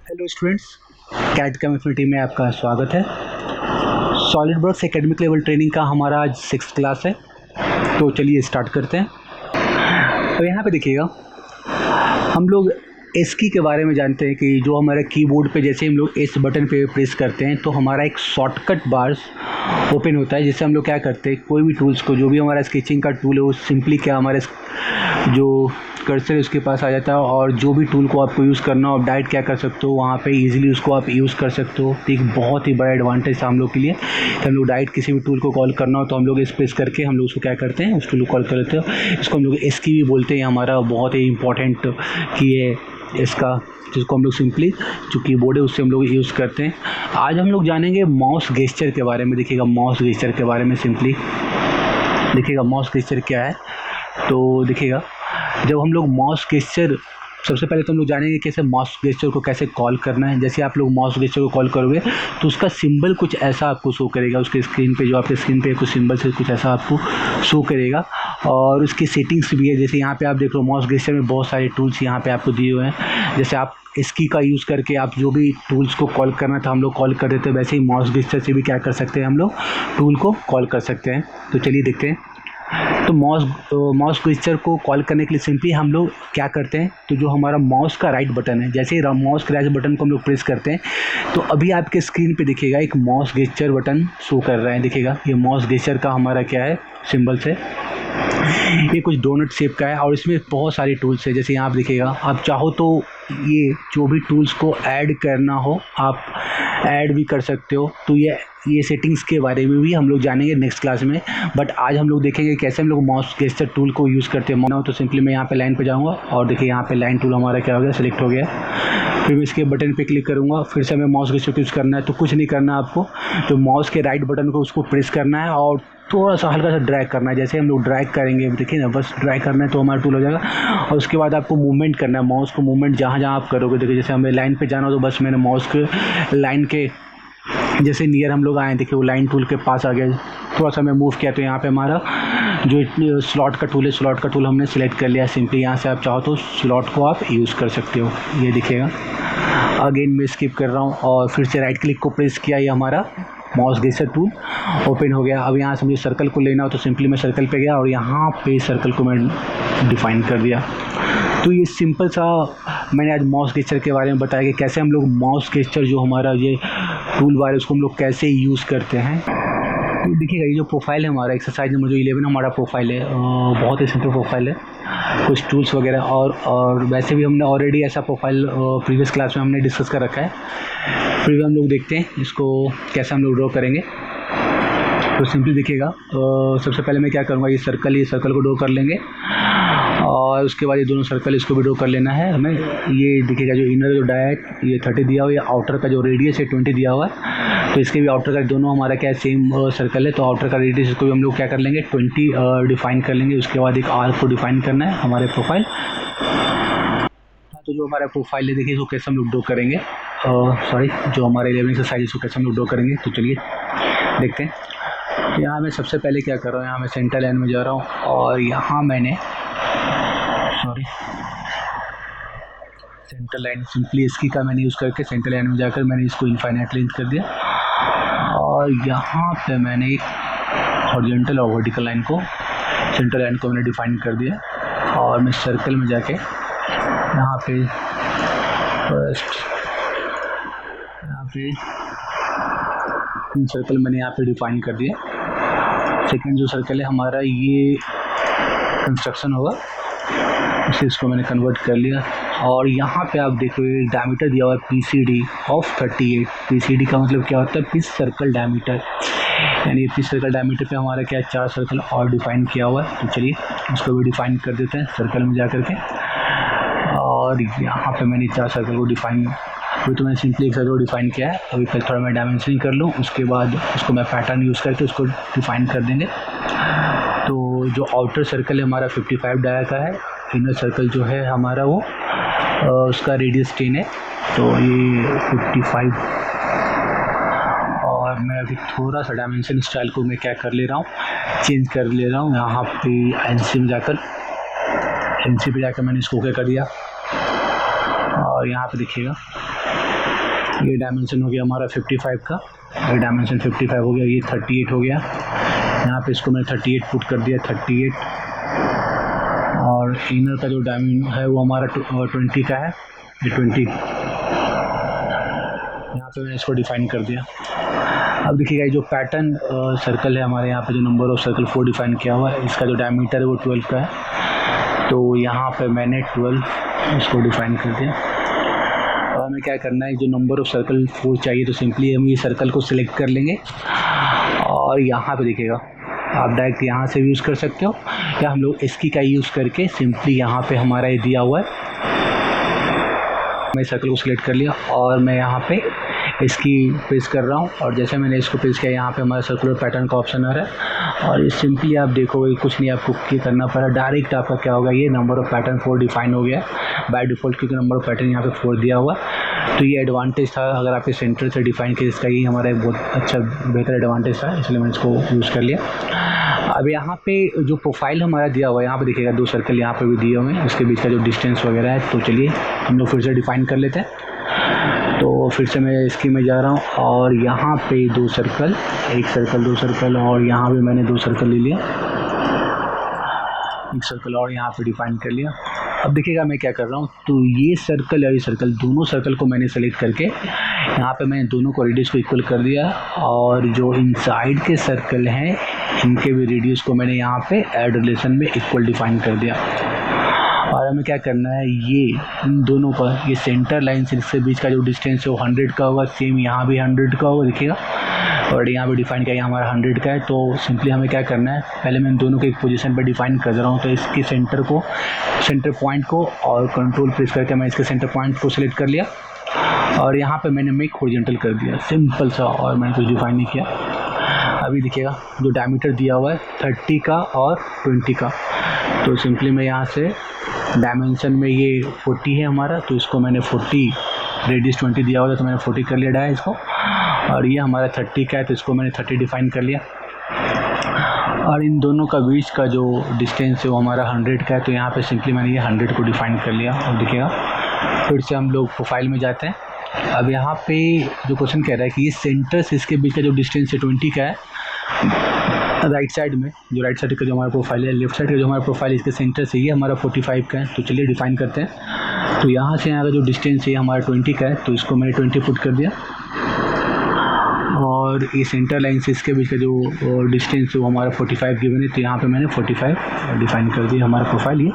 Hello students, cat chemistry में आपका स्वागत है। सॉलिडवर्क्स एकेडमिक लेवल ट्रेनिंग का हमारा आज 6th क्लास है, तो चलिए स्टार्ट करते हैं। तो यहाँ पे देखिएगा, हम लोग एस की के बारे में जानते हैं कि जो हमारे कीबोर्ड पे जैसे हम लोग एस बटन पे प्रेस करते हैं तो हमारा एक शॉर्टकट बार्स ओपन होता है, जिससे हम लोग क्या करते हैं, कोई भी टूल्स को, जो भी हमारा स्केचिंग का टूल है वो सिंपली क्या हमारे जो कर्सर है उसके पास आ जाता है, और जो भी टूल को आपको यूज़ करना हो आप डायरेक्ट क्या कर सकते हो, वहाँ पे इजीली उसको आप यूज़ कर सकते हो। तो एक बहुत ही बड़ा एडवांटेज है हम लोग के लिए कि हम लोग डायरेक्ट किसी भी टूल को कॉल करना हो तो हम लोग इस प्रेस करके हम लोग उसको क्या करते हैं, उस टूल को कॉल कर लेते हो। इसको हम लोग एस की भी बोलते हैं, हमारा बहुत ही इंपॉर्टेंट की है इसका, जिसको हम लोग सिंपली जो कीबोर्ड है उससे हम लोग यूज़ करते हैं। आज हम लोग जानेंगे माउस गेस्चर के बारे में। देखिएगा माउस गेस्चर के बारे में, सिंपली देखिएगा माउस गेस्चर क्या है। तो देखिएगा, जब हम लोग माउस गेस्चर, सबसे पहले तो हम लोग जानेंगे कैसे माउस गेस्चर को कैसे कॉल करना है। जैसे आप लोग माउस गेस्चर को कॉल करोगे तो उसका सिंबल कुछ ऐसा आपको शो करेगा, उसके स्क्रीन पे, जो आपके स्क्रीन पे कुछ सिंबल से कुछ ऐसा आपको शो करेगा। और उसकी सेटिंग्स भी है, जैसे यहाँ पे आप देख लो माउस गेस्चर में बहुत सारे टूल्स यहाँ पे आपको दिए हुए हैं। जैसे आप इसकी का यूज़ करके आप जो भी टूल्स को कॉल करना था हम लोग कॉल कर देते हैं, वैसे ही माउस गेस्चर से भी क्या कर सकते हैं, हम लोग टूल को कॉल कर सकते हैं। तो चलिए देखते हैं। तो माउस गेस्चर को कॉल करने के लिए सिंपली हम लोग क्या करते हैं, तो जो हमारा माउस का राइट बटन है, जैसे ही माउस के राइट बटन को हम लोग प्रेस करते हैं तो अभी आपके स्क्रीन पे देखिएगा एक माउस गेस्चर बटन शो कर रहा है। देखिएगा ये माउस गेस्चर का हमारा क्या है, सिंबल से ये कुछ डोनट शेप का है, और इसमें बहुत सारे टूल्स है। जैसे यहाँ आप देखिएगा, आप चाहो तो ये जो भी टूल्स को ऐड करना हो आप ऐड भी कर सकते हो। तो ये सेटिंग्स के बारे में भी हम लोग जानेंगे नेक्स्ट क्लास में, बट आज हम लोग देखेंगे कैसे हम लोग माउस गेस्चर टूल को यूज़ करते हैं। मानो तो सिंपली मैं यहाँ पे लाइन पे जाऊँगा और देखिए यहाँ पे लाइन टूल हमारा क्या हो गया, सेलेक्ट हो गया। फिर मैं इसके बटन पे क्लिक करूँगा, फिर से हमें माउस गेस्चर यूज़ करना है। तो कुछ नहीं करना आपको, तो माउस के राइट बटन को उसको प्रेस करना है और थोड़ा सा हल्का सा ड्रैग करना है। जैसे हम लोग ड्रैग करेंगे, देखिए ना, बस ड्रैग करना है तो हमारा टूल हो जाएगा। और उसके बाद आपको मूवमेंट करना है, माउस को मूवमेंट जहाँ जहाँ आप करोगे। देखिए जैसे हमें लाइन पे जाना हो तो बस मैंने माउस के लाइन के जैसे नियर हम लोग आए, देखिए वो लाइन टूल के पास आ गया, थोड़ा सा मैं मूव किया तो यहाँ पे हमारा जो स्लॉट का टूल है, स्लॉट का टूल हमने सिलेक्ट कर लिया। सिंपली यहाँ से आप चाहो तो स्लॉट को आप यूज़ कर सकते हो। ये दिखेगा, अगेन मैं स्किप कर रहा हूँ और फिर से राइट क्लिक को प्रेस किया, ये हमारा माउस गेस्चर टूल ओपन हो गया। अब यहाँ से मुझे सर्कल को लेना हो तो सिंपली मैं सर्कल पे गया और यहाँ पे सर्कल को मैं डिफाइन कर दिया। तो ये सिंपल सा मैंने आज माउस गेस्चर के बारे में बताया कि कैसे हम लोग माउस गेस्चर जो हमारा ये टूल बार है उसको हम लोग कैसे यूज़ करते हैं। तो देखिएगा, ये जो प्रोफाइल है हमारा एक्सरसाइज नंबर जो 11 हमारा प्रोफाइल है, बहुत ही सिंपल प्रोफाइल है, कुछ टूल्स वगैरह और वैसे भी हमने ऑलरेडी ऐसा प्रोफाइल प्रीवियस क्लास में हमने डिस्कस कर रखा है। फिर भी हम लोग देखते हैं इसको कैसे हम लोग ड्रॉ करेंगे। तो सिंपली देखिएगा, सबसे पहले मैं क्या करूँगा, ये सर्कल को ड्रॉ कर लेंगे और उसके बाद ये दोनों सर्कल इसको भी ड्रॉ कर लेना है हमें। ये देखिएगा जो इनर जो डायट ये 30 दिया हुआ है, आउटर का जो रेडियस है 20 दिया हुआ है। तो इसके भी आउटर का दोनों हमारा क्या है, सेम सर्कल है, तो आउटर का रेडियस इसको भी हम लोग क्या कर लेंगे, 20 डिफाइन कर लेंगे। उसके बाद एक आर्क को डिफाइन करना है हमारे प्रोफाइल। तो जो हमारा प्रोफाइल है देखिए इसको कैसे हम लोग ड्रॉ करेंगे, जो हमारे 11 एक्सरसाइज इसको कैसे हम लोग ड्रॉ करेंगे। तो चलिए देखते हैं। तो यहाँ मैं सबसे पहले क्या कर रहा हूँ, यहाँ मैं सेंटर लाइन में जा रहा हूँ और यहाँ मैंने सेंटर लाइन सिंपली इसकी का मैंने यूज़ करके सेंटर लाइन में जाकर मैंने इसको इनफाइनाइट लेंथ कर दिया। और यहाँ पे मैंने एक हॉरिजॉन्टल और वर्टिकल लाइन को, सेंटर लाइन को मैंने डिफाइन कर दिया। और मैं सर्कल में जाके यहाँ पे फर्स्ट यहाँ पे सर्कल मैंने यहाँ पे डिफाइन कर दिया। सेकंड जो सर्कल है हमारा ये कंस्ट्रक्शन होगा, इसको मैंने कन्वर्ट कर लिया। और यहाँ पे आप देखो डायमीटर दिया हुआ है PCD ऑफ 38। PCD का मतलब क्या होता है, पिच सर्कल डायमीटर, यानी पिच सर्कल डायमीटर पे हमारा क्या है, 4 सर्कल और डिफाइन किया हुआ है। तो चलिए उसको भी डिफाइन कर देते हैं सर्कल में जा कर के। और यहाँ पे मैंने 4 सर्कल को डिफाइन, अभी तो मैंने सिंपली एक सर्कल को डिफाइन किया है। अभी पहले थोड़ा मैं डायमेंशनिंग कर लूँ, उसके बाद उसको मैं पैटर्न यूज़ करके उसको डिफाइन कर देंगे। तो जो आउटर सर्कल है हमारा 55 डाया का है, इनर सर्कल जो है हमारा वो उसका रेडियस 10 है, तो ये 55। और मैं अभी थोड़ा सा डायमेंशन स्टाइल को मैं क्या कर ले रहा हूँ, चेंज कर ले रहा हूँ। यहाँ पे एनसी में जाकर मैंने इसको क्या कर दिया। और यहाँ पे देखिएगा ये डायमेंशन हो गया हमारा 55 का, ये डायमेंशन 55 हो गया, ये 38 हो गया। यहाँ पे इसको मैंने 38 पुट कर दिया, 38। और इनर का जो डायमेंशन है वो हमारा 20 का है, ये 20 यहाँ पे मैंने इसको डिफाइन कर दिया। अब देखिएगा जो पैटर्न सर्कल है हमारे यहाँ पे, जो नंबर ऑफ सर्कल 4 डिफाइन किया हुआ है, इसका जो डायमीटर है वो 12 का है। तो यहाँ पे मैंने 12 इसको डिफाइन कर दिया। और हमें क्या करना है, जो नंबर ऑफ सर्कल 4 चाहिए तो सिंपली हम ये सर्कल को सिलेक्ट कर लेंगे और यहाँ पे देखिएगा आप डायरेक्ट यहाँ से यूज़ कर सकते हो, या हम लोग इसकी का यूज़ करके सिंपली यहाँ पे हमारा ये दिया हुआ है, मैं सर्कल को सिलेक्ट कर लिया और मैं यहाँ पे इसकी पेस्ट कर रहा हूँ। और जैसे मैंने इसको पेस्ट किया, यहाँ पे हमारा सर्कुलर पैटर्न का ऑप्शन आ रहा है और ये सिंपली आप देखोगे कुछ नहीं आपको करना पड़ा, डायरेक्ट आपका क्या होगा, ये नंबर ऑफ पैटर्न 4 डिफाइन हो गया बाय डिफ़ॉल्ट, क्योंकि नंबर ऑफ पैटर्न यहाँ पे 4 दिया हुआ। तो ये एडवांटेज था अगर आपके सेंटर से डिफाइन किया, इसका ये हमारा एक बहुत अच्छा बेहतर एडवांटेज था, इसलिए मैंने इसको यूज़ कर लिया। अब यहाँ पे जो प्रोफाइल हमारा दिया हुआ है, यहाँ पे देखिएगा 2 सर्कल यहाँ पे भी दिए हुए हैं, उसके बीच का जो डिस्टेंस वगैरह है। तो चलिए हम लोग फिर से डिफाइन कर लेते हैं। तो फिर से मैं इसकी में जा रहा हूँ और यहाँ पे 2 सर्कल, 1 सर्कल 2 सर्कल, और यहाँ भी मैंने 2 सर्कल ले लिया, 1 सर्कल और यहाँ पे डिफाइन कर लिया। अब देखिएगा मैं क्या कर रहा हूँ, तो ये सर्कल और ये सर्कल, दोनों सर्कल को मैंने सेलेक्ट करके यहाँ पे मैंने दोनों को रेडियस को इक्वल कर दिया, और जो इनसाइड के सर्कल हैं इनके भी रेडियस को मैंने यहाँ पे ऐड रिलेशन में इक्वल डिफाइन कर दिया। और हमें क्या करना है, ये इन दोनों का, ये सेंटर लाइन से इसके बीच का जो डिस्टेंस है वो 100 का होगा, सेम यहाँ भी 100 का होगा देखिएगा। और यहाँ पे डिफाइन किया हमारा 100 का है। तो सिंपली हमें क्या करना है, पहले मैं इन दोनों को एक पोजीशन पे डिफाइन कर रहा हूँ। तो इसके सेंटर पॉइंट को और कंट्रोल प्रेस करके मैं इसके सेंटर पॉइंट को सिलेक्ट कर लिया और यहाँ पे मैंने मेक हॉरिजॉन्टल कर दिया, सिंपल सा, और मैंने कुछ डिफाइन नहीं किया। अभी देखिएगा जो डायमीटर दिया हुआ है 30 का और 20 का, तो सिंपली मैं यहाँ से डायमेंशन में ये 40 है हमारा, तो इसको मैंने 40, रेडियस 20 दिया हुआ था तो मैंने 40 कर लिया डाया इसको। और ये हमारा 30 का है तो इसको मैंने 30 डिफाइन कर लिया। और इन दोनों का बीच का जो डिस्टेंस है वो हमारा 100 का है, तो यहाँ पे सिंपली मैंने ये 100 को डिफाइन कर लिया। और देखिएगा फिर से हम लोग प्रोफाइल में जाते हैं। अब यहाँ पे जो क्वेश्चन कह रहा है कि ये सेंटर से इसके बीच का जो डिस्टेंस है 20 का है, राइट साइड में जो राइट साइड का जो हमारा प्रोफाइल है, लेफ्ट साइड का जो हमारा प्रोफाइल है, इसके सेंटर से ये हमारा 45 का है। तो चलिए डिफाइन करते हैं। तो यहाँ से यहाँ का जो डिस्टेंस है हमारा 20 का है, तो इसको मैंने 20 पुट कर दिया। और ये सेंटर लाइन से इसके बीच का जो डिस्टेंस है वो हमारा 45 गिवन है, तो यहाँ पे मैंने 45 डिफाइन कर दिया। हमारा प्रोफाइल ये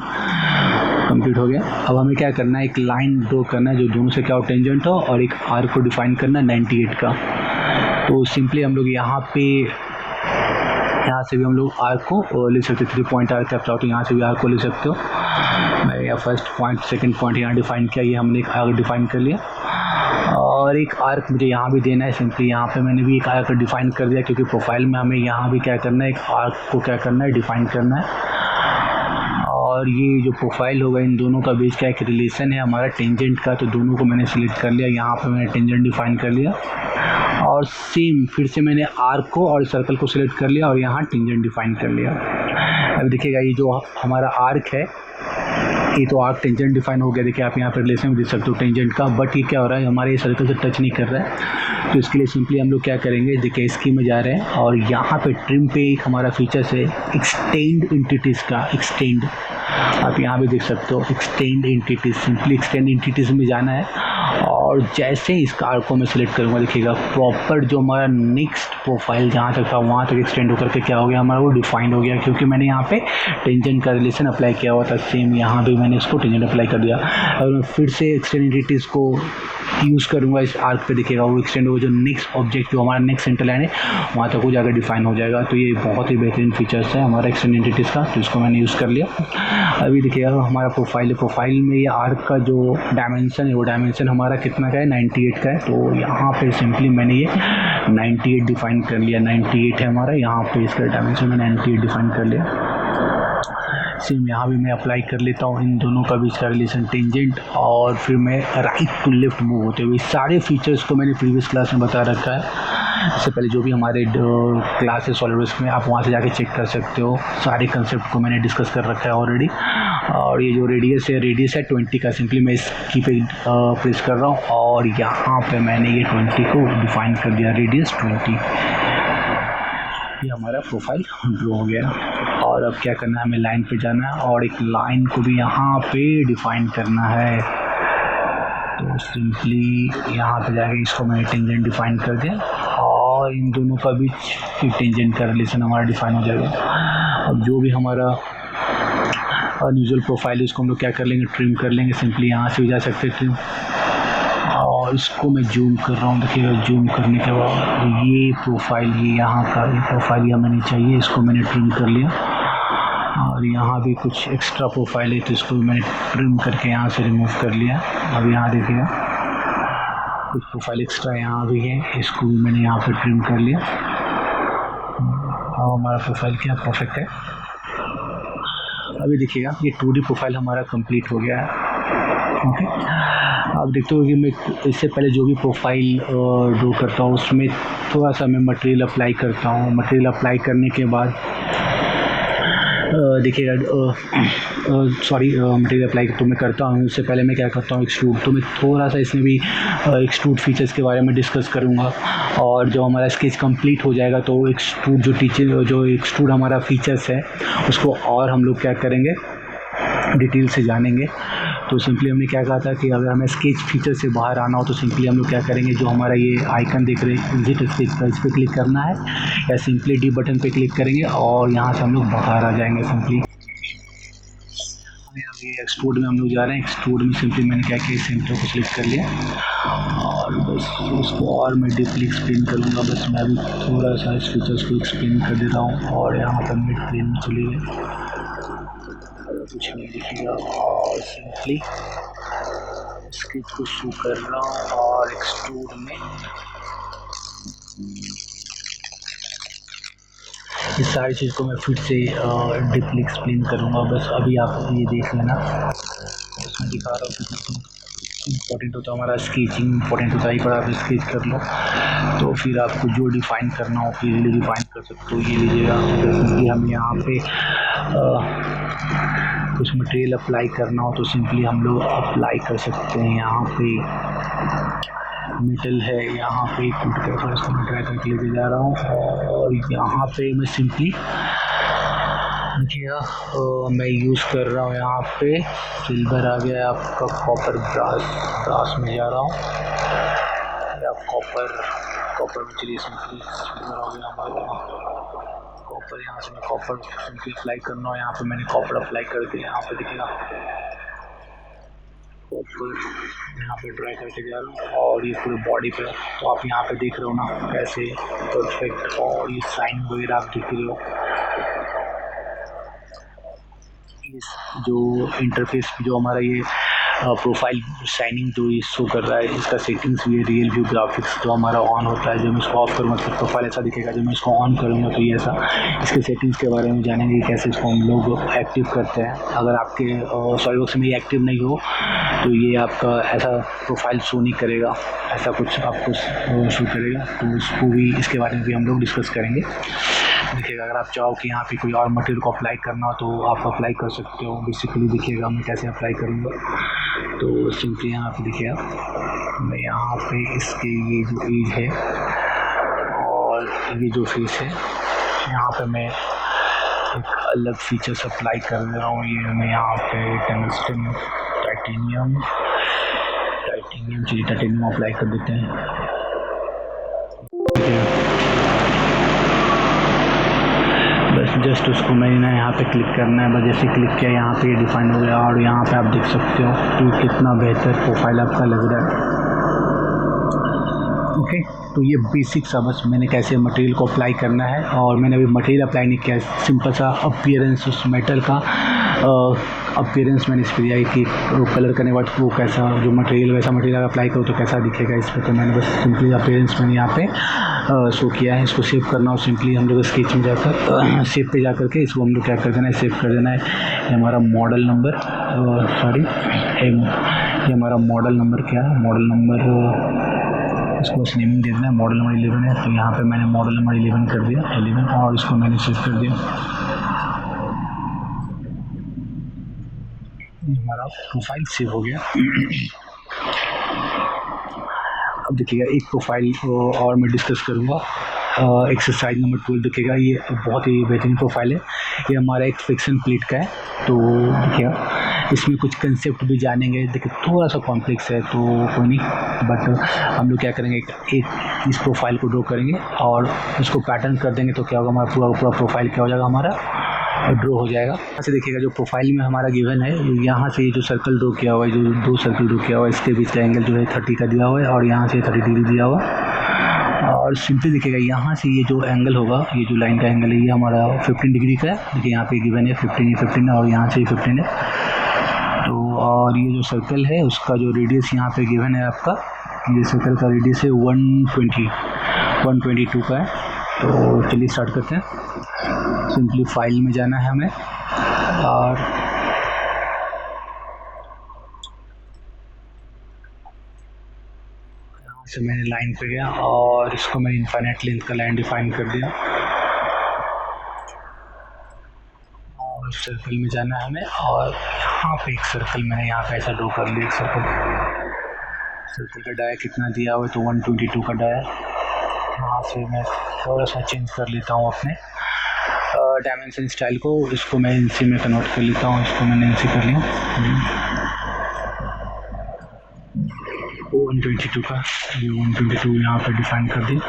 कंप्लीट हो गया। अब हमें क्या करना है, एक लाइन ड्रॉ करना है जो दोनों से क्या हो, टेंजेंट हो, और एक आर्क को डिफाइन करना है 98 का। तो सिंपली हम लोग यहाँ से भी हम लोग आर्क को ले सकते हैं, 3 पॉइंट आर्क आप चाहो तो यहाँ से भी आर्क को ले सकते हो। मैं या फर्स्ट पॉइंट सेकंड पॉइंट यहाँ डिफाइन किया, ये हमने एक आर्क डिफाइन कर लिया। और एक आर्क मुझे यहाँ भी देना है, सिंपली यहाँ पे मैंने भी एक आर्क डिफाइन कर दिया, क्योंकि प्रोफाइल में हमें यहाँ भी क्या करना है, एक आर्क को क्या करना है, डिफाइन करना है। और ये जो प्रोफाइल होगा इन दोनों का बीच का एक रिलेशन है हमारा टेंजेंट का, तो दोनों को मैंने सिलेक्ट कर लिया, यहाँ पे मैंने टेंजेंट डिफाइन कर लिया। और सेम फिर से मैंने आर्क को और सर्कल को सिलेक्ट कर लिया और यहाँ टेंजेंट डिफाइन कर लिया। अब देखिएगा ये जो हमारा आर्क है, ये तो आर्क टेंजेंट डिफाइन हो गया। देखिए आप यहाँ पर रिलेशन में देख सकते हो टेंजेंट का, बट ये क्या हो रहा है, हमारे सर्कल से टच नहीं कर रहा है। तो इसके लिए सिंपली हम लोग क्या करेंगे, देखिए स्कीम में जा रहे हैं और यहाँ पे ट्रिम पे एक हमारा फीचर्स है एक्सटेंड एंटिटीज़ का, एक्सटेंड, आप यहाँ भी देख सकते हो extend entities. Simply extend entities में जाना है और जैसे ही इस आर्क को मैं सिलेक्ट करूँगा, देखिएगा प्रॉपर जो हमारा नेक्स्ट प्रोफाइल जहाँ तक था वहाँ तक एक्सटेंड होकर के क्या हो गया हमारा, वो डिफाइंड हो गया, क्योंकि मैंने यहाँ पे टेंजेंट का रिलेशन अप्लाई किया हुआ था। सेम यहाँ भी मैंने इसको टेंजेंट अप्लाई कर दिया। अगर मैं फिर से एक्सटेंड एंटिटीज़ को यूज़ करूँगा इस आर्क पे, देखिएगा वो एक्सटेंड हो, जो नेक्स्ट ऑब्जेक्ट जो हमारा नेक्स्ट सेंटर लाइन है वहाँ तक वो जाकर डिफाइन हो जाएगा। तो ये बहुत ही बेहतरीन फीचर्स है हमारा एक्सटेंड एंटिटीज़ का, तो इसको मैंने यूज़ कर लिया। अभी देखिएगा हमारा प्रोफाइल है, प्रोफाइल में ये आर्क का जो डायमेंशन है वो डायमेंशन हमारा कितना का है, 98 का है। तो यहाँ पे सिंपली मैंने ये 98 डिफाइन कर लिया, 98 है हमारा, यहाँ पे इसका डायमेंशन मैंने 98 डिफाइन कर लिया। सेम यहाँ भी मैं अप्लाई कर लेता हूँ इन दोनों का बीच का रिलेशन टेंजेंट, और फिर मैं राइट टू लेफ्ट मूव होते हुए सारे फीचर्स को मैंने प्रीवियस क्लास में बता रखा है। इससे पहले जो भी हमारे क्लास है सॉलिडवर्क्स में, आप वहाँ से जाके चेक कर सकते हो, सारे कंसेप्ट को मैंने डिस्कस कर रखा है ऑलरेडी। और ये जो रेडियस है 20 का, सिंपली मैं इस की पे प्रेस कर रहा हूँ और यहाँ पे मैंने ये 20 को डिफाइन कर दिया, रेडियस 20। ये हमारा प्रोफाइल ड्रॉ हो गया। और अब क्या करना है, हमें लाइन पे जाना है और एक लाइन को भी यहाँ पे डिफाइन करना है। तो सिंपली यहाँ पे जाके इसको मैंने टेंजेंट डिफाइन कर दिया और इन दोनों का बीच फिर टेंजेंट का रिलेशन हमारा डिफाइन हो जाएगा। अब जो भी हमारा अनयूजुअल प्रोफाइल है इसको हम लोग क्या कर लेंगे, ट्रिम कर लेंगे। सिंपली यहाँ से भी जा सकते हैं ट्रिम, और इसको मैं जूम कर रहा हूँ। देखिएगा जूम करने के बाद ये प्रोफाइल, ये यहाँ का ये प्रोफाइल यहाँ मैंने चाहिए, इसको मैंने ट्रिम कर लिया। और यहाँ भी कुछ एक्स्ट्रा प्रोफाइल है तो इसको भी मैंने ट्रिम करके यहाँ से रिमूव कर लिया। अब यहाँ देखिएगा कुछ प्रोफाइल एक्स्ट्रा यहाँ भी है, इसको भी मैंने यहाँ पे ट्रिम कर लिया। और हमारा प्रोफाइल क्या परफेक्ट है। अभी देखिएगा ये 2D प्रोफाइल हमारा कंप्लीट हो गया है। ओके, आप देखते हो कि मैं इससे पहले जो भी प्रोफाइल ड्रॉ करता हूँ उसमें थोड़ा सा मैं मटेरियल अप्लाई करता हूँ। मटेरियल अप्लाई करने के बाद देखिएगा मटेरियल अप्लाई तो मैं करता हूँ, उससे पहले मैं क्या करता हूँ, एक्सट्रूड। तो मैं थोड़ा सा इसमें भी एक्सट्रूड फीचर्स के बारे में डिस्कस करूँगा। और जब हमारा स्केच कंप्लीट हो जाएगा तो एक्सट्रूड जो एक्सट्रूड हमारा फीचर्स है उसको और हम लोग क्या करेंगे, डिटेल से जानेंगे। तो सिंपली हमने क्या कहा था कि अगर हमें स्केच फीचर से बाहर आना हो तो सिंपली हम लोग क्या करेंगे, जो हमारा ये आइकन देख रहे हैं एग्जिट स्केच का, इस पर क्लिक करना है या सिंपली डी बटन पे क्लिक करेंगे और यहाँ से हम लोग बाहर आ जाएंगे। सिंपली अभी एक्सट्रूड में हम लोग जा रहे हैं। एक्सट्रूड में सिंपली मैंने क्या किया, सेंटर को क्लिक कर लिया और बस उसको और मैं डीपली एक्सप्लेन करूँगा। बस मैं अभी थोड़ा सा इस फीचर्स को एक्सप्लेन कर दे रहा हूँ और यहाँ पर मिड प्लेन में चले गए, कुछ नहीं दिखेगा। और सिंपली स्केच को शो कर रहा हूँ और एक्सट्रूड में इस सारी चीज़ को मैं फिर से डीपली एक्सप्लेन करूँगा। बस अभी आप ये देख लेना, उसमें दिखा रहा हूँ कि इम्पोर्टेंट होता है हमारा स्केचिंग, इम्पोर्टेंट होता है पर आप स्केच कर लो तो फिर आपको जो डिफ़ाइन करना हो फिर डिफ़ाइन कर सकते हो। ये लीजिएगा, जैसे कि हम यहाँ पे कुछ मटेरियल अप्लाई करना हो तो सिंपली हम लोग अप्लाई कर सकते हैं। यहाँ पे मेटल है, यहाँ पे कुट कर इसको मैं ड्राई करके लेके जा रहा हूँ और यहाँ पे मैं सिंपली देखिएगा मैं यूज़ कर रहा हूँ। यहाँ पे सिल्वर आ गया आपका, कॉपर ब्रास में जा रहा हूँ या कॉपर में, चलिए सिंपली सिल्वर हो गया हमारा कॉपर। यहाँ से मैं कॉपर सिंपली अप्लाई करना हो, यहाँ पे मैंने कॉपर अप्लाई कर दिया। यहाँ पे देखिएगा कॉपर यहाँ पे ड्राई करके जा रहा हूँ और ये पूरे बॉडी पे, तो आप यहाँ पे देख रहे हो ना कैसे परफेक्ट, और ये साइन वगैरह आप देख रहे हो। इस जो इंटरफेस जो हमारा ये प्रोफाइल शाइनिंग जो ये शो कर रहा है, इसका सेटिंग्स भी है, रियल व्यू ग्राफिक्स जो हमारा ऑन होता है। जब मैं इसको ऑफ करूँगा तो प्रोफाइल ऐसा दिखेगा, जब मैं इसको ऑन करूँगा तो ये ऐसा। इसके सेटिंग्स के बारे में जानेंगे कैसे इसको हम लोग एक्टिव करते हैं। अगर आपके सॉलिडवर्क्स में ये एक्टिव नहीं हो तो ये आपका ऐसा प्रोफाइल शो नहीं करेगा, ऐसा कुछ आपको शो करेगा। तो इसको भी, इसके बारे में भी हम लोग डिस्कस करेंगे। देखिएगा अगर आप चाहो कि यहाँ पे कोई और मटेरियल को अप्लाई करना हो तो आप अप्लाई कर सकते हो। बेसिकली देखिएगा मैं कैसे अप्लाई करूँगा। तो सिंपली यहाँ पे देखिएगा मैं यहाँ पे इसके ये जो एज है और ये जो फेस है, यहाँ पे मैं एक अलग फीचर्स अप्लाई कर रहा हूँ। ये मैं यहाँ पे टंगस्टन टाइटेनियम चलिए टाइटेनियम अप्लाई कर देते हैं। बस जस्ट उसको मैंने ना यहाँ पे क्लिक करना है, बस जैसे क्लिक किया यहाँ पे डिफाइन हो गया और यहाँ पे आप देख सकते हो कि कितना बेहतर प्रोफाइल आपका लग रहा है। ओके, तो ये बेसिक सा बस मैंने कैसे मटेरियल को अप्लाई करना है, और मैंने अभी मटेरियल अप्लाई नहीं किया, सिंपल सा अपीयरेंस उस मेटल का अपीयरेंस मैंने इस पर दिया कि कलर करने के बाद वो कैसा, जो मटेरियल वैसा मटेरियल अप्लाई करो तो कैसा दिखेगा इस पर। तो मैंने बस सिंपली अपीयरेंस मैंने यहाँ पे शो किया है। इसको सेव करना हो सिंपली हम लोग स्केच में जाकर सेव पे जा करके इसको हम लोग क्या कर देना है, सेव कर देना है। ये हमारा मॉडल नंबर ये हमारा मॉडल नंबर क्या है, मॉडल नंबर इसको बस नेमिंग दे देना है, मॉडल नंबर 11 है। तो यहाँ पे मैंने मॉडल नंबर 11 कर दिया, 11, और इसको मैंने सेव कर दिया। ये हमारा प्रोफाइल सेव हो गया। अब देखिएगा एक प्रोफाइल और मैं डिस्कस करूँगा। एक्सरसाइज नंबर 12 देखिएगा, ये बहुत ही बेहतरीन प्रोफाइल है। ये हमारा एक फिक्सन प्लेट का है। तो देखिएगा इसमें कुछ कंसेप्ट भी जानेंगे। देखिए थोड़ा सा कॉम्प्लेक्स है तो कोई नहीं, बट हम लोग क्या करेंगे, एक इस प्रोफाइल को ड्रॉ करेंगे और इसको पैटर्न कर देंगे तो क्या होगा, हमारा पूरा प्रोफाइल क्या हो जाएगा, हमारा ड्रॉ हो जाएगा। यहाँ से देखिएगा जो प्रोफाइल में हमारा गिवन है, यहाँ से जो सर्कल ड्रॉ किया हुआ है, जो 2 सर्कल ड्रॉ किया हुआ है, इसके बीच का एंगल जो है 30 का दिया हुआ है और यहाँ से 30 डिग्री दिया हुआ है। और सिंपली देखिएगा यहाँ से ये जो एंगल होगा, ये जो लाइन का एंगल है, ये हमारा 15 डिग्री का है। देखिए यहाँ पे गिवन है 15 और यहाँ से 15 है। तो और ये जो सर्कल है उसका जो रेडियस यहाँ पे गिवन है आपका, ये सर्कल का रेडियस है 122 का है। तो चलिए स्टार्ट करते हैं। सिंपली फाइल में जाना है हमें और यहाँ से मैंने लाइन पे गया और इसको मैंने इनफाइनाइट लेंथ का लाइन डिफाइन कर दिया और सर्कल में जाना है हमें और यहाँ पे एक सर्कल मैंने यहाँ पे ऐसा ड्रॉ कर लिया। एक सर्कल का डाया कितना दिया हुआ है, तो 122 का डाया। यहाँ से मैं थोड़ा सा चेंज कर लेता हूँ अपने डायमेंशन स्टाइल को, इसको मैं इंची में कन्वर्ट कर लेता हूँ। इसको मैंने इंची कर लिया 122 का, ये 122 यहाँ पे डिफाइन कर दी।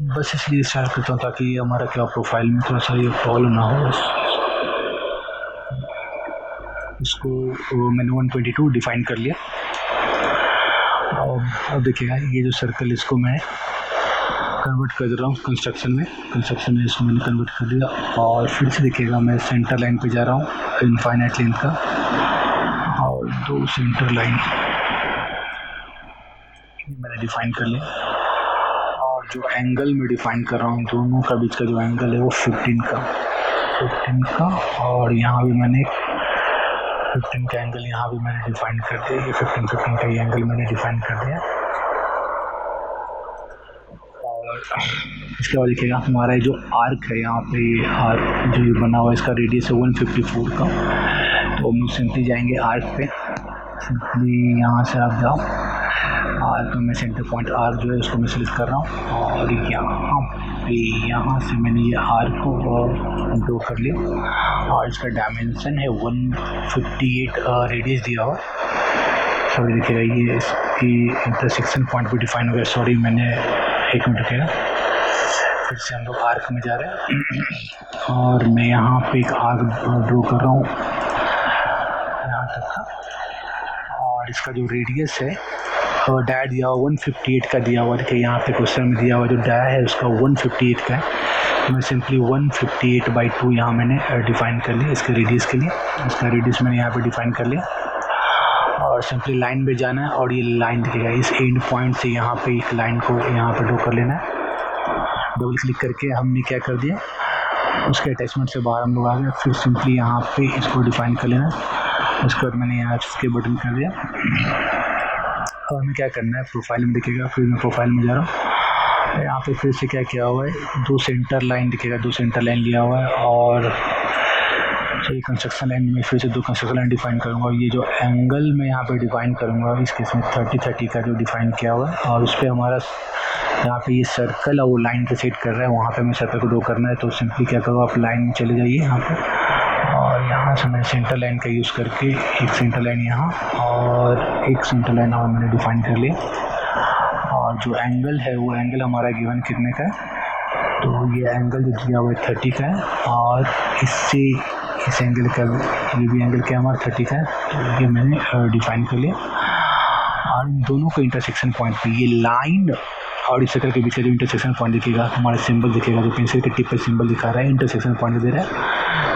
बस इसलिए स्टार्ट करता हूँ ताकि हमारा क्या प्रोफाइल में थोड़ा सा ये प्रॉब्लम ना हो। इसको मैंने 122 डिफाइन कर लिया। और अब देखिएगा ये जो सर्कल, इसको मैं कन्वर्ट कर दे रहा हूँ कंस्ट्रक्शन में इसको मैंने कन्वर्ट कर दिया। और फिर से देखिएगा मैं सेंटर लाइन पे जा रहा हूँ इनफाइनाइट लेंथ का, और 2 सेंटर लाइन मैंने डिफाइन कर लिया। और जो एंगल मैं डिफाइन कर रहा हूँ, दोनों का बीच का जो एंगल है वो 15 का, और यहाँ भी मैंने 15 का एंगल यहाँ भी मैंने डिफाइन कर दिया। ये 15 का ये एंगल मैंने डिफाइन कर दिया। और इसके बाद देखिएगा हमारा जो आर्क है, यहाँ पे आर्क जो ये बना हुआ है, इसका रेडियस है 154 का। तो हम सिंपली जाएंगे आर्क पे। सिंपली यहाँ से आप जाओ, आर्क में सेंटर पॉइंट आर्क जो है उसको मैं सिलेक्ट कर रहा हूँ और यहाँ से मैंने ये आर्क को ड्रॉ कर लिया। और इसका डायमेंशन है 158 रेडियस दिया हुआ। सॉरी देखिएगा ये इसकी इंटरसेक्शन पॉइंट भी डिफाइन हो गया। सॉरी मैंने 1 मिनट रुकेगा। फिर से हम लोग आर्क में जा रहे हैं और मैं यहाँ पे एक आर्क ड्रॉ कर रहा हूँ यहाँ तक का। और इसका जो रेडियस है डाया दिया हुआ 158 का दिया हुआ। देखिए यहाँ पे क्वेश्चन में दिया हुआ जो डाया है उसका 158 का है। तो मैं सिंपली 158/2 यहाँ मैंने डिफाइन कर लिया इसके रेडियस के लिए। इसका रेडियस मैंने यहाँ पे डिफाइन कर लिया और सिंपली लाइन पे जाना है। और ये लाइन दिखेगा, इस एंड पॉइंट से यहाँ पे एक लाइन को यहाँ पे ड्रॉ कर लेना है। डबल क्लिक करके हमने क्या कर दिया, उसके अटैचमेंट से बाहर हम लोग आ गए। फिर सिंपली यहाँ पे इसको डिफाइन कर लेना है। उसके बाद मैंने यहाँ इसके बटन कर दिया। और हमें क्या करना है, प्रोफाइल में दिखेगा। फिर मैं प्रोफाइल में जा रहा हूँ। यहाँ पे फिर से क्या किया हुआ है, 2 सेंटर लाइन दिखेगा, 2 सेंटर लाइन लिया हुआ है। और ये कंस्ट्रक्शन लाइन में फिर से 2 कंस्ट्रक्शन लाइन डिफाइन करूँगा। ये जो एंगल मैं यहाँ पे डिफाइन करूँगा, इस केस में 30 का जो डिफाइन किया हुआ है। और उस पर हमारा यहाँ पे ये सर्कल और वो लाइन पे सेट कर रहा है, वहाँ पे मैं सर्कल को ड्रॉ करना है। तो सिंपली क्या करो, आप लाइन में चले जाइए यहाँ पे, और यहाँ से मैं सेंटर लाइन का यूज़ करके एक सेंटर लाइन यहाँ और एक सेंटर लाइन और मैंने डिफाइन कर लिया। और जो एंगल है वो एंगल हमारा गिवन कितने का है, तो ये एंगल जो दिया हुआ है 30 का है। और इससे इस एंगल का ये भी एंगल क्या हमारा 30 का है। तो ये मैंने डिफाइन कर लिया। और इन दोनों के इंटरसेक्शन पॉइंट पे ये लाइन और इस सर्कल के बीच का जो इंटरसेक्शन पॉइंट दिखेगा, हमारा सिंबल दिखेगा, जो पेंसिल के टिप पे सिंबल दिखा रहा है, इंटरसेक्शन पॉइंट दे रहा है।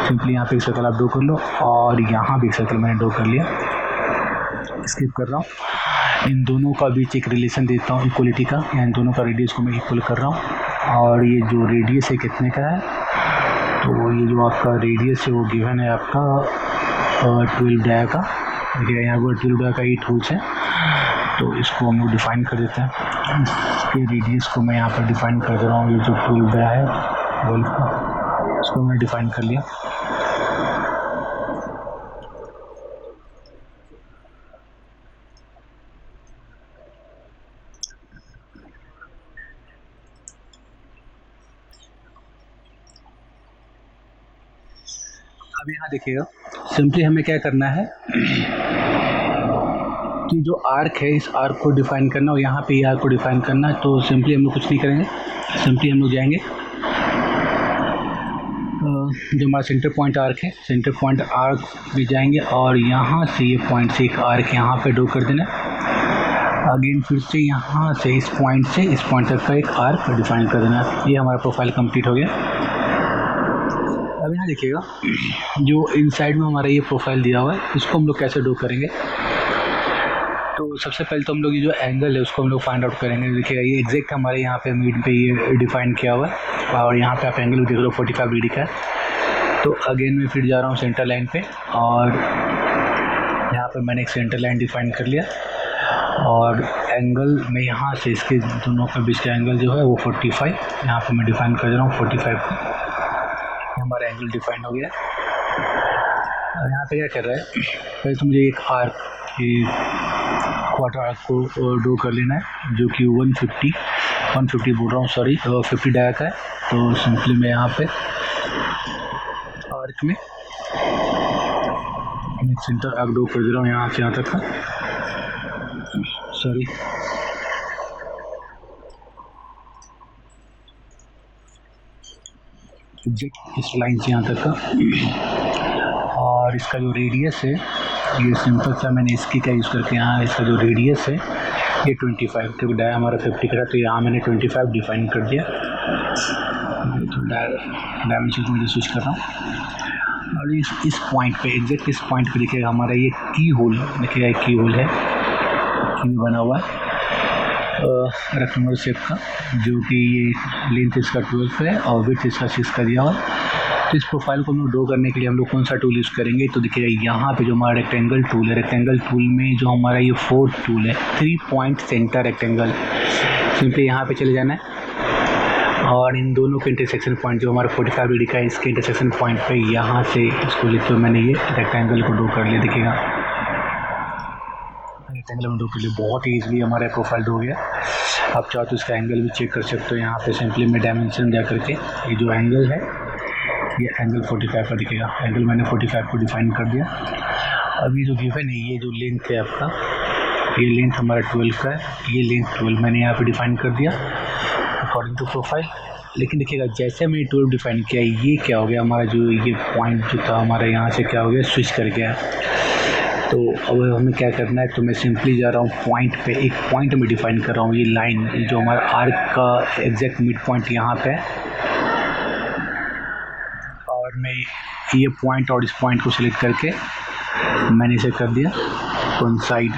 सिंपली यहाँ पे एक सर्कल आप ड्रॉ कर लो और यहाँ भी एक सर्कल मैंने ड्रॉ कर लिया। स्किप कर रहा हूँ। इन दोनों का बीच एक रिलेशन देता हूँ इक्वलिटी का, या इन दोनों का रेडियस को मैं इक्वल कर रहा हूँ। और ये जो रेडियस है कितने का है, तो ये जो आपका रेडियस है वो गिवन है आपका 12 डाया का। देखिए यहाँ पर 12 डाया का 8 होल्स है। तो इसको हम लोग डिफाइन कर देते हैं। इसके रेडियस को मैं यहाँ पर डिफाइन कर दे रहा हूँ। ये जो 12 डाया है वोल्फ का, इसको मैंने डिफाइन कर लिया। अब यहाँ देखिएगा, सिंपली हमें क्या करना है कि जो आर्क है इस आर्क को डिफाइन करना और यहाँ पे ये आर्क को डिफाइन करना है। तो सिंपली हम लोग कुछ नहीं करेंगे, सिंपली हम लोग जाएंगे जो हमारा सेंटर पॉइंट आर्क है, सेंटर पॉइंट आर्क में जाएंगे और यहाँ से ये पॉइंट से एक आर्क यहाँ पे ड्रॉ कर देना। अगेन फिर से यहाँ से इस पॉइंट तक का एक आर्क डिफाइन कर देना। ये हमारा प्रोफाइल कंप्लीट हो गया। अब यहाँ देखिएगा, जो इनसाइड में हमारा ये प्रोफाइल दिया हुआ है इसको हम लोग कैसे ड्रॉ करेंगे। तो सबसे पहले तो हम लोग ये जो एंगल है उसको हम लोग फाइंड आउट करेंगे। देखिएगा ये एग्जैक्ट हमारे यहाँ पे मिड पे ये डिफाइन किया हुआ है और यहाँ पे आप एंगल देख रहे हो 45 डिग्री का है। तो अगेन मैं फिर जा रहा हूँ सेंटर लाइन पे और यहाँ पे मैंने एक सेंटर लाइन डिफाइन कर लिया और एंगल में यहाँ से इसके दोनों के बीच का एंगल जो है वो 45 यहाँ पे मैं डिफाइन कर दे रहा हूँ 45 का। हमारा एंगल डिफाइन हो गया। और यहाँ पे क्या कर रहा है, पहले तो मुझे एक आर्क क्वार्टर आर्क को ड्रॉ कर लेना है जो कि 150 बोल रहा हूँ, सॉरी 50 डाया का है। तो सिंपली मैं यहाँ पे आर्क में सेंटर आर्क ड्रॉ कर दे रहा हूँ यहाँ से यहाँ तक का, सॉरी एग्जैक्ट इस लाइन से यहाँ तक का। और इसका जो रेडियस है ये सिंपल सा मैंने इसकी का यूज़ करके यहाँ इसका जो रेडियस है ये 25, क्योंकि डाया हमारा 50 का था तो यहाँ मैंने 25 डिफाइन कर दिया। तो डायमेंशन को मुझे स्विच कर रहा हूँ और इस पॉइंट पे एग्जैक्ट इस पॉइंट पे देखिएगा हमारा ये की होल, देखिएगा एक की होल है, की बना हुआ है रेक्टेंगुलर शेप का, जो कि ये लेंथ इसका 12 है और विड्थ इसका 6 का दिया हुआ। तो इस प्रोफाइल को हम लोग ड्रॉ करने के लिए हम लोग कौन सा टूल यूज़ करेंगे। तो देखिएगा यहाँ पे जो हमारा रेक्टेंगल टूल है, रेक्टेंगल टूल में जो हमारा ये 4th टूल है 3 पॉइंट सेंटर रेक्टेंगल, सिंपली यहाँ पे चले जाना है और इन दोनों के इंटरसेक्शन पॉइंट जो हमारा 45 डिग्री का है इसके इंटरसेक्शन पॉइंट पे यहाँ से इसको लेते हुए मैंने ये रेक्टेंगल को ड्रॉ कर लिया। देखिएगा रेक्टेंगल में ड्रॉ कर लिया, बहुत ईजिली हमारा प्रोफाइल ड्रॉ हो गया। आप चाहो तो इसका एंगल भी चेक कर सकते हो। यहाँ पे सिंपली मैं डायमेंशन जा करके ये जो एंगल है ये एंगल 45 का दिखेगा, एंगल मैंने 45 को डिफाइन कर दिया। अभी जो गिवन है ये जो लेंथ है आपका, ये लेंथ हमारा 12 का है, ये लेंथ 12 मैंने यहाँ पे डिफाइन कर दिया अकॉर्डिंग टू प्रोफाइल। लेकिन देखिएगा जैसे मैंने 12 डिफाइन किया ये क्या हो गया, हमारा जो ये पॉइंट जो था हमारा यहाँ से क्या हो गया, स्विच कर गया। तो अब हमें क्या करना है, तो मैं सिंपली जा रहा हूँ पॉइंट पे, एक पॉइंट में डिफाइन कर रहा हूँ ये लाइन जो हमारा आर्क का एग्जैक्ट मिड पॉइंट यहाँ पे है और मैं ये पॉइंट और इस पॉइंट को सिलेक्ट करके मैंने इसे कर दिया कोइंसाइड।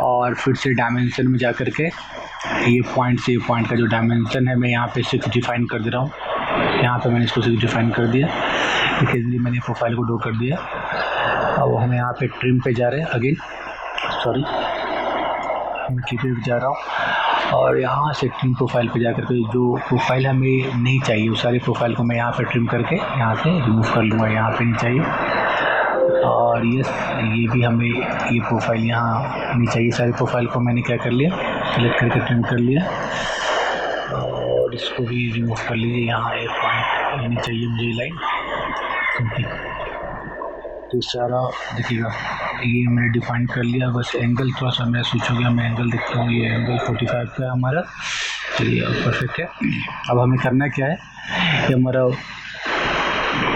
और फिर से डायमेंशन में जा करके ये पॉइंट से ये पॉइंट का जो डायमेंशन है मैं यहाँ पे 6 डिफाइन कर दे रहा हूँ। यहाँ पे मैंने इसको 6 डिफाइन कर दिया, इसीलिए मैंने प्रोफाइल को ड्रॉ कर दिया। अब हम यहाँ पे ट्रिम पे जा रहे हैं, अगेन सॉरी मैं कीपे जा रहा हूँ और यहाँ से ट्रिम प्रोफाइल पे जा करके जो प्रोफाइल हमें नहीं चाहिए उस सारी प्रोफाइल को मैं यहाँ पे ट्रिम करके यहाँ से रिमूव कर लूँगा, यहाँ पे नहीं चाहिए। और ये भी हमें ये प्रोफाइल यहाँ नहीं चाहिए, सारी प्रोफाइल को मैंने क्या कर लिया, सेलेक्ट करके ट्रिम कर लिया और इसको भी रिमूव कर लीजिए। यहाँ एक पॉइंट नहीं चाहिए मुझे लाइन। तो सारा देखिएगा ये मैंने डिफाइन कर लिया, बस एंगल थोड़ा सा मेरा स्विच हो गया, मैं एंगल देखता हूँ, ये एंगल 45 का है हमारा, चलिए अब परफेक्ट है। अब हमें करना क्या है, ये हमारा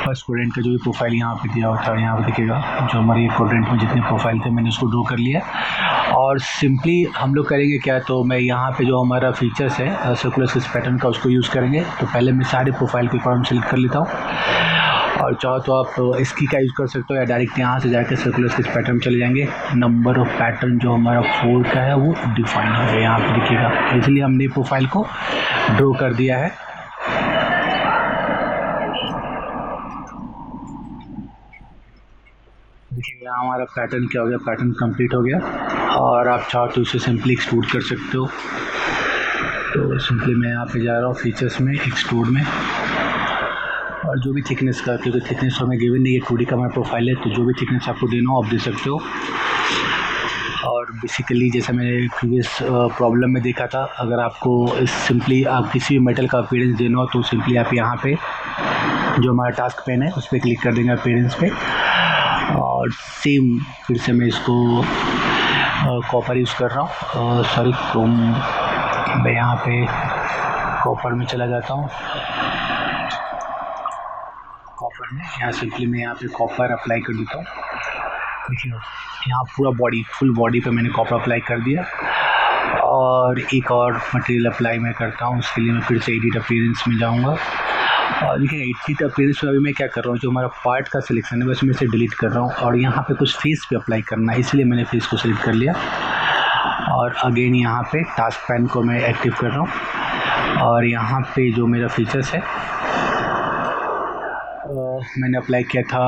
फर्स्ट क्वाड्रेंट का जो भी प्रोफाइल यहाँ पे दिया होता है, यहाँ पे देखिएगा जो हमारे क्वाड्रेंट में जितने प्रोफाइल थे मैंने उसको ड्रॉ कर लिया। और सिंपली हम लोग करेंगे क्या, तो मैं यहाँ पे जो हमारा फीचर्स है सर्कुलर स्केच पैटर्न का उसको यूज़ करेंगे। तो पहले मैं सारे प्रोफाइल के अकॉर्डिंग सेलेक्ट कर लेता हूँ और चाहो तो आप इसकी का यूज़ कर सकते हो या डायरेक्ट यहाँ से जाकर सर्कुलर स्केच पैटर्न चले जाएंगे। नंबर ऑफ पैटर्न जो हमारा 4 का है वो डिफाइन हो गया यहाँ पे देखिएगा, इसलिए हमने प्रोफाइल को ड्रॉ कर दिया है। देखिएगा हमारा पैटर्न क्या हो गया, पैटर्न कंप्लीट हो गया। और आप चाहो तो इसे सिंपली एक्सट्रूड कर सकते हो तो सिंपली मैं यहाँ पे जा रहा हूँ फीचर्स में, एक्सट्रूड में, और जो भी थिकनेस का, क्योंकि थिकनेस हमें गिवन नहीं है, 2D का हमारा प्रोफाइल है, तो जो भी थिकनेस आपको देना हो आप दे सकते हो। और बेसिकली जैसा मैंने प्रीवियस प्रॉब्लम में देखा था, अगर आपको सिंपली आप किसी भी मेटल का अपीयरेंस देना हो तो सिंपली आप यहाँ पे जो हमारा टास्क पेन है उस पर क्लिक कर देंगे अपीयरेंस पे, और सेम फिर से मैं इसको कॉपर यूज़ कर रहा हूँ, सॉरी क्रोम, मैं यहाँ पे कॉपर में चला जाता हूँ। कॉपर में यहाँ सिंपली मैं यहाँ पे कॉपर अप्लाई कर देता हूँ। देखिए यहाँ पूरा बॉडी, फुल बॉडी पे मैंने कॉपर अप्लाई कर दिया। और एक और मटेरियल अप्लाई मैं करता हूँ, उसके लिए मैं फिर से एडिट अपीयरेंस में जाऊँगा। और देखिए एडिट अपीयरेंस में अभी मैं क्या कर रहा हूँ, जो हमारा पार्ट का सिलेक्शन है बस मैं इसे डिलीट कर रहा हूँ, और यहाँ पे कुछ फेस पे अप्लाई करना है, इसलिए मैंने फेस को सिलेक्ट कर लिया। और अगेन यहाँ पे टास्क पैन को मैं एक्टिव कर रहा हूँ, और यहाँ पे जो मेरा फीचर्स है मैंने अप्लाई किया था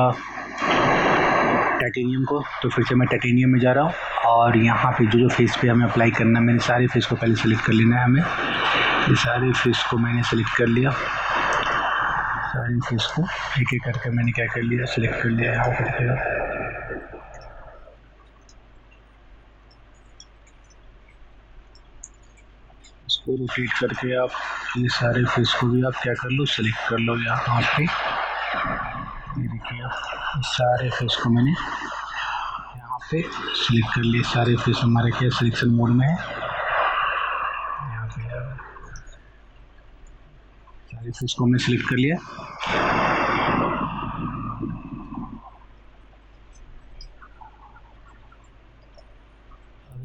टाइटेनियम को, तो फिर से मैं टाइटेनियम में जा रहा हूँ। और यहाँ पे जो फेस पे हमें अप्लाई करना है, मैंने सारे फेस को पहले सेलेक्ट कर लेना है हमें। ये सारे फेस को मैंने सेलेक्ट कर लिया, सारे फेस को एक एक करके मैंने क्या कर लिया, सेलेक्ट कर लिया। यहाँ पर दिखेगा, इसको रोटेट करके आप ये सारे फेस को भी आप क्या कर लो, सेलेक्ट कर लो यहाँ पे। ये देखिए आप सारे फेस को मैंने यहाँ पे सिलेक्ट कर लिए, सारे फेस हमारे क्या सिलेक्शन मोड में है। यहाँ पे सारे फेस को हमने सिलेक्ट कर लिया।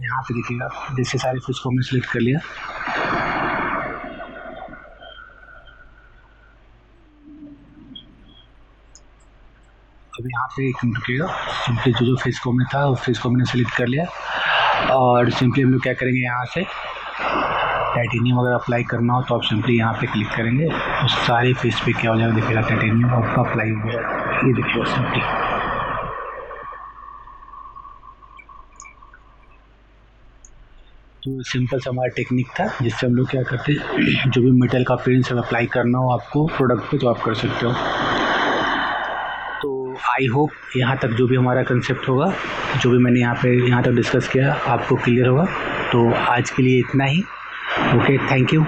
यहाँ पे देखिएगा जैसे सारे फेस को हमने सिलेक्ट कर लिया, अब यहाँ पे एक मिनट रुकिएगा। सिंपली जो फेस को हमने था उस फेस को मैंने सेलेक्ट कर लिया, और सिंपली हम लोग क्या करेंगे, यहाँ से टाइटेनियम अगर अप्लाई करना हो तो आप सिंपली यहाँ पे क्लिक करेंगे और सारे फेस पे क्या हो जाएगा, देखिएगा टाइटेनियम आपका अप्लाई हो गया। ये देखिएगा सिंपली, तो सिंपल सा हमारा टेक्निक था जिससे हम लोग क्या करते, जो भी मेटल का अपीयरेंस अप्लाई करना हो आपको प्रोडक्ट पे तो आप कर सकते हो। तो आई होप यहाँ तक जो भी हमारा कंसेप्ट होगा, जो भी मैंने यहाँ तक डिस्कस किया आपको क्लियर होगा। तो आज के लिए इतना ही। Okay, thank you.